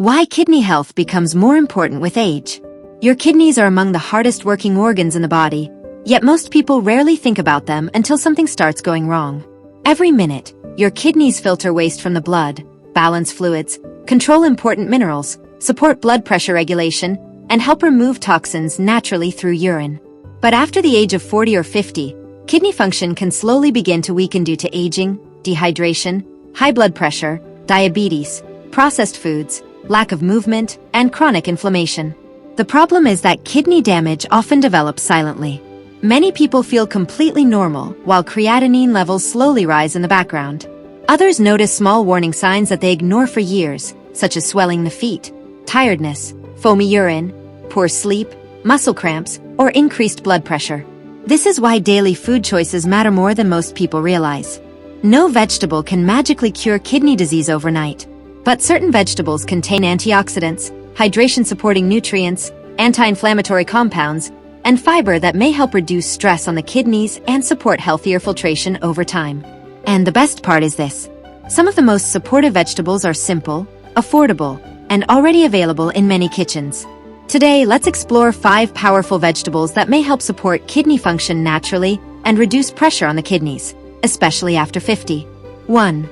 Why kidney health becomes more important with age. Your kidneys are among the hardest working organs in the body, yet most people rarely think about them until something starts going wrong. Every minute, your kidneys filter waste from the blood, balance fluids, control important minerals, support blood pressure regulation, and help remove toxins naturally through urine. But after the age of 40 or 50, kidney function can slowly begin to weaken due to aging, dehydration, high blood pressure, diabetes, processed foods, lack of movement, and chronic inflammation. The problem is that kidney damage often develops silently. Many people feel completely normal while creatinine levels slowly rise in the background. Others notice small warning signs that they ignore for years, such as swelling in the feet, tiredness, foamy urine, poor sleep, muscle cramps, or increased blood pressure. This is why daily food choices matter more than most people realize. No vegetable can magically cure kidney disease overnight. But certain vegetables contain antioxidants, hydration-supporting nutrients, anti-inflammatory compounds, and fiber that may help reduce stress on the kidneys and support healthier filtration over time. And the best part is this. Some of the most supportive vegetables are simple, affordable, and already available in many kitchens. Today, let's explore 5 powerful vegetables that may help support kidney function naturally and reduce pressure on the kidneys, especially after 50. 1.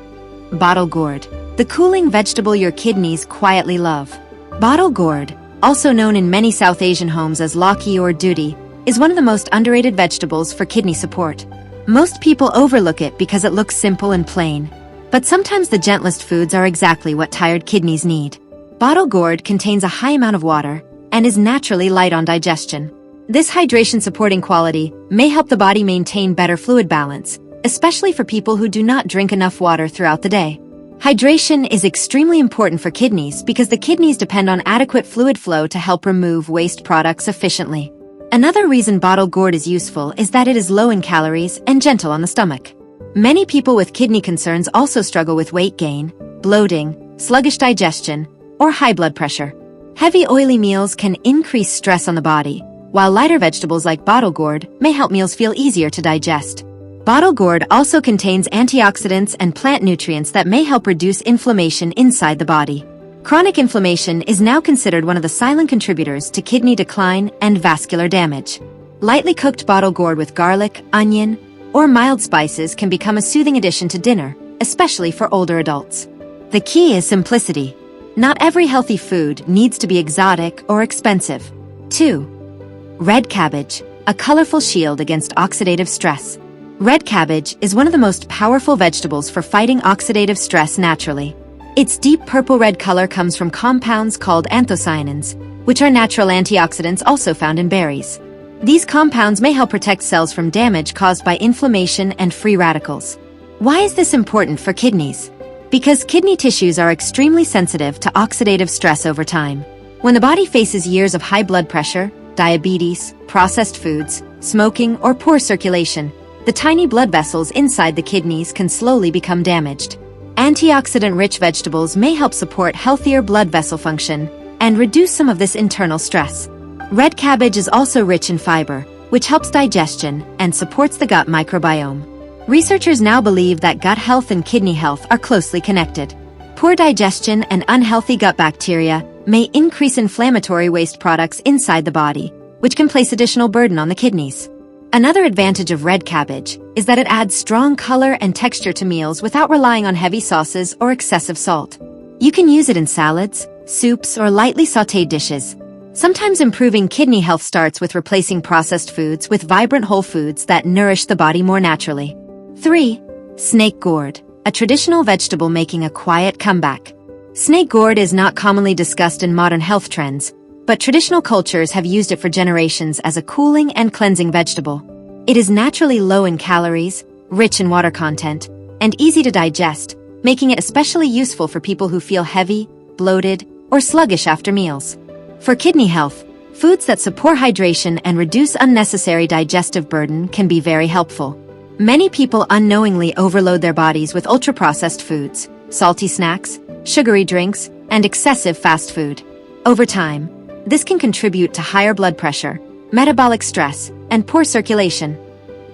Bottle gourd. The cooling vegetable your kidneys quietly love. Bottle gourd, also known in many South Asian homes as lauki or dudi, is one of the most underrated vegetables for kidney support. Most people overlook it because it looks simple and plain. But sometimes the gentlest foods are exactly what tired kidneys need. Bottle gourd contains a high amount of water and is naturally light on digestion. This hydration-supporting quality may help the body maintain better fluid balance, especially for people who do not drink enough water throughout the day. Hydration is extremely important for kidneys because the kidneys depend on adequate fluid flow to help remove waste products efficiently. Another reason bottle gourd is useful is that it is low in calories and gentle on the stomach. Many people with kidney concerns also struggle with weight gain, bloating, sluggish digestion, or high blood pressure. Heavy oily meals can increase stress on the body, while lighter vegetables like bottle gourd may help meals feel easier to digest. Bottle gourd also contains antioxidants and plant nutrients that may help reduce inflammation inside the body. Chronic inflammation is now considered one of the silent contributors to kidney decline and vascular damage. Lightly cooked bottle gourd with garlic, onion, or mild spices can become a soothing addition to dinner, especially for older adults. The key is simplicity. Not every healthy food needs to be exotic or expensive. 2. Red cabbage, a colorful shield against oxidative stress. Red cabbage is one of the most powerful vegetables for fighting oxidative stress naturally. Its deep purple-red color comes from compounds called anthocyanins, which are natural antioxidants also found in berries. These compounds may help protect cells from damage caused by inflammation and free radicals. Why is this important for kidneys? Because kidney tissues are extremely sensitive to oxidative stress over time. When the body faces years of high blood pressure, diabetes, processed foods, smoking, or poor circulation, the tiny blood vessels inside the kidneys can slowly become damaged. Antioxidant-rich vegetables may help support healthier blood vessel function and reduce some of this internal stress. Red cabbage is also rich in fiber, which helps digestion and supports the gut microbiome. Researchers now believe that gut health and kidney health are closely connected. Poor digestion and unhealthy gut bacteria may increase inflammatory waste products inside the body, which can place additional burden on the kidneys. Another advantage of red cabbage is that it adds strong color and texture to meals without relying on heavy sauces or excessive salt. You can use it in salads, soups, or lightly sautéed dishes. Sometimes improving kidney health starts with replacing processed foods with vibrant whole foods that nourish the body more naturally. 3. Snake gourd, a traditional vegetable making a quiet comeback. Snake gourd is not commonly discussed in modern health trends, but traditional cultures have used it for generations as a cooling and cleansing vegetable. It is naturally low in calories, rich in water content, and easy to digest, making it especially useful for people who feel heavy, bloated, or sluggish after meals. For kidney health, foods that support hydration and reduce unnecessary digestive burden can be very helpful. Many people unknowingly overload their bodies with ultra-processed foods, salty snacks, sugary drinks, and excessive fast food. Over time, this can contribute to higher blood pressure, metabolic stress, and poor circulation,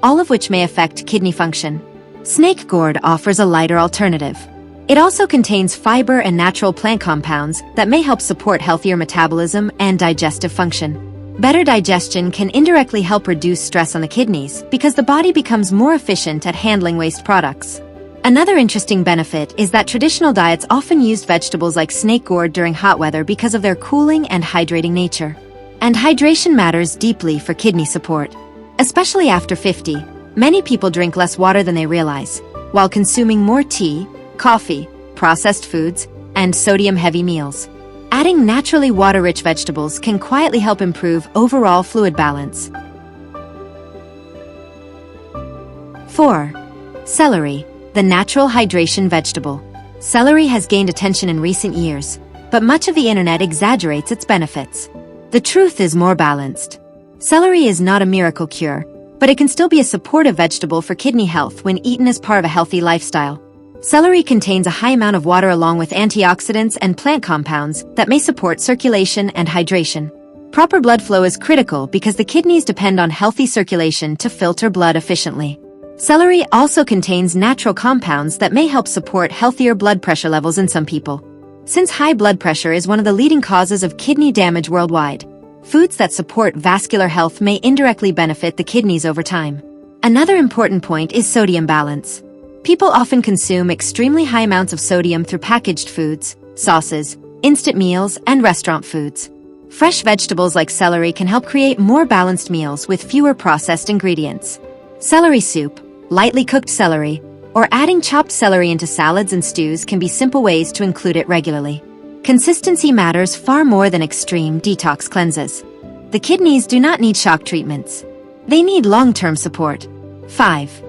all of which may affect kidney function. Snake gourd offers a lighter alternative. It also contains fiber and natural plant compounds that may help support healthier metabolism and digestive function. Better digestion can indirectly help reduce stress on the kidneys because the body becomes more efficient at handling waste products. Another interesting benefit is that traditional diets often used vegetables like snake gourd during hot weather because of their cooling and hydrating nature. And hydration matters deeply for kidney support. Especially after 50, many people drink less water than they realize, while consuming more tea, coffee, processed foods, and sodium-heavy meals. Adding naturally water-rich vegetables can quietly help improve overall fluid balance. 4. Celery, the natural hydration vegetable. Celery has gained attention in recent years, but much of the internet exaggerates its benefits. The truth is more balanced. Celery is not a miracle cure, but it can still be a supportive vegetable for kidney health when eaten as part of a healthy lifestyle. Celery contains a high amount of water along with antioxidants and plant compounds that may support circulation and hydration. Proper blood flow is critical because the kidneys depend on healthy circulation to filter blood efficiently. Celery also contains natural compounds that may help support healthier blood pressure levels in some people. Since high blood pressure is one of the leading causes of kidney damage worldwide, foods that support vascular health may indirectly benefit the kidneys over time. Another important point is sodium balance. People often consume extremely high amounts of sodium through packaged foods, sauces, instant meals, and restaurant foods. Fresh vegetables like celery can help create more balanced meals with fewer processed ingredients. Celery soup, lightly cooked celery, or adding chopped celery into salads and stews can be simple ways to include it regularly. Consistency matters far more than extreme detox cleanses. The kidneys do not need shock treatments. They need long-term support. 5.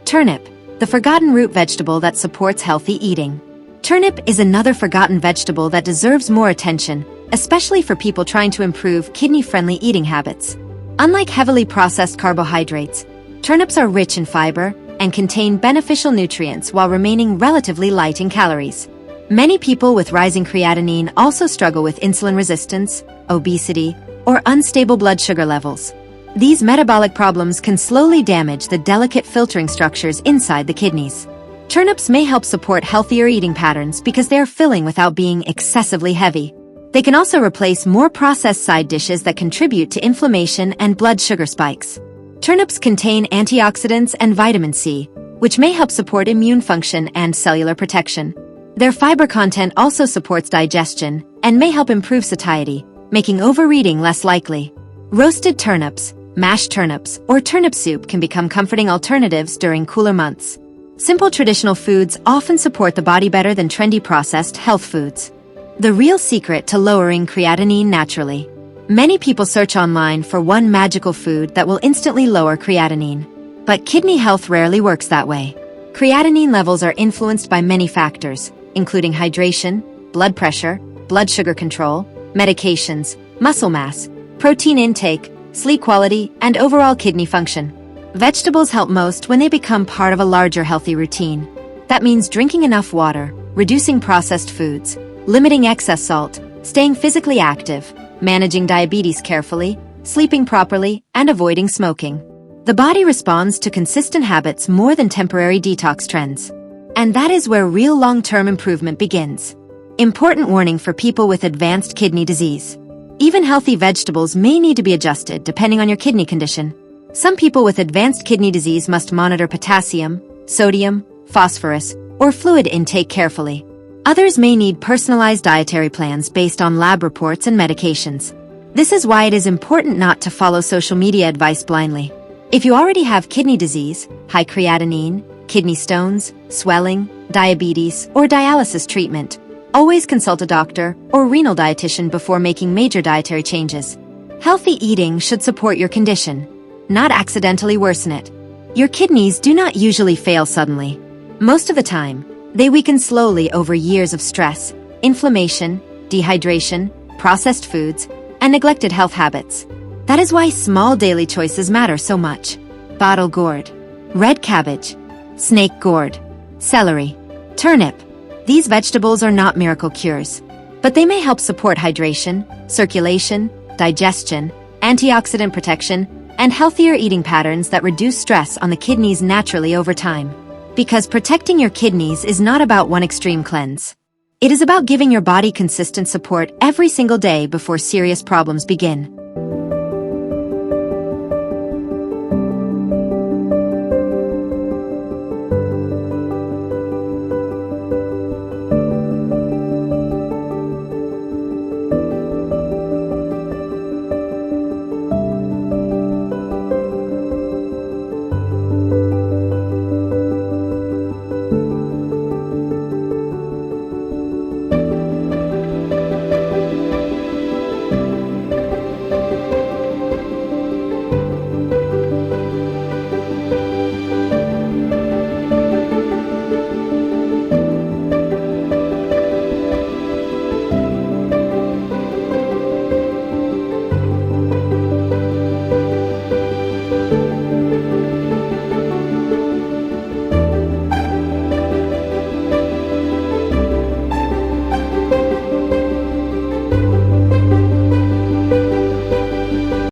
Turnip, the forgotten root vegetable that supports healthy eating. Turnip is another forgotten vegetable that deserves more attention, especially for people trying to improve kidney-friendly eating habits. Unlike heavily processed carbohydrates, turnips are rich in fiber and contain beneficial nutrients while remaining relatively light in calories. Many people with rising creatinine also struggle with insulin resistance, obesity, or unstable blood sugar levels. These metabolic problems can slowly damage the delicate filtering structures inside the kidneys. Turnips may help support healthier eating patterns because they are filling without being excessively heavy. They can also replace more processed side dishes that contribute to inflammation and blood sugar spikes. Turnips contain antioxidants and vitamin C, which may help support immune function and cellular protection. Their fiber content also supports digestion and may help improve satiety, making overeating less likely. Roasted turnips, mashed turnips, or turnip soup can become comforting alternatives during cooler months. Simple traditional foods often support the body better than trendy processed health foods. The real secret to lowering creatinine naturally. Many people search online for one magical food that will instantly lower creatinine. But kidney health rarely works that way. Creatinine levels are influenced by many factors, including hydration, blood pressure, blood sugar control, medications, muscle mass, protein intake, sleep quality, and overall kidney function. Vegetables help most when they become part of a larger healthy routine. That means drinking enough water, reducing processed foods, limiting excess salt, staying physically active, managing diabetes carefully, sleeping properly, and avoiding smoking. The body responds to consistent habits more than temporary detox trends. And that is where real long-term improvement begins. Important warning for people with advanced kidney disease. Even healthy vegetables may need to be adjusted depending on your kidney condition. Some people with advanced kidney disease must monitor potassium, sodium, phosphorus, or fluid intake carefully. Others may need personalized dietary plans based on lab reports and medications. This is why it is important not to follow social media advice blindly. If you already have kidney disease, high creatinine, kidney stones, swelling, diabetes, or dialysis treatment, always consult a doctor or renal dietitian before making major dietary changes. Healthy eating should support your condition, not accidentally worsen it. Your kidneys do not usually fail suddenly. Most of the time, they weaken slowly over years of stress, inflammation, dehydration, processed foods, and neglected health habits. That is why small daily choices matter so much. Bottle gourd, red cabbage, snake gourd, celery, turnip. These vegetables are not miracle cures, but they may help support hydration, circulation, digestion, antioxidant protection, and healthier eating patterns that reduce stress on the kidneys naturally over time. Because protecting your kidneys is not about one extreme cleanse. It is about giving your body consistent support every single day before serious problems begin.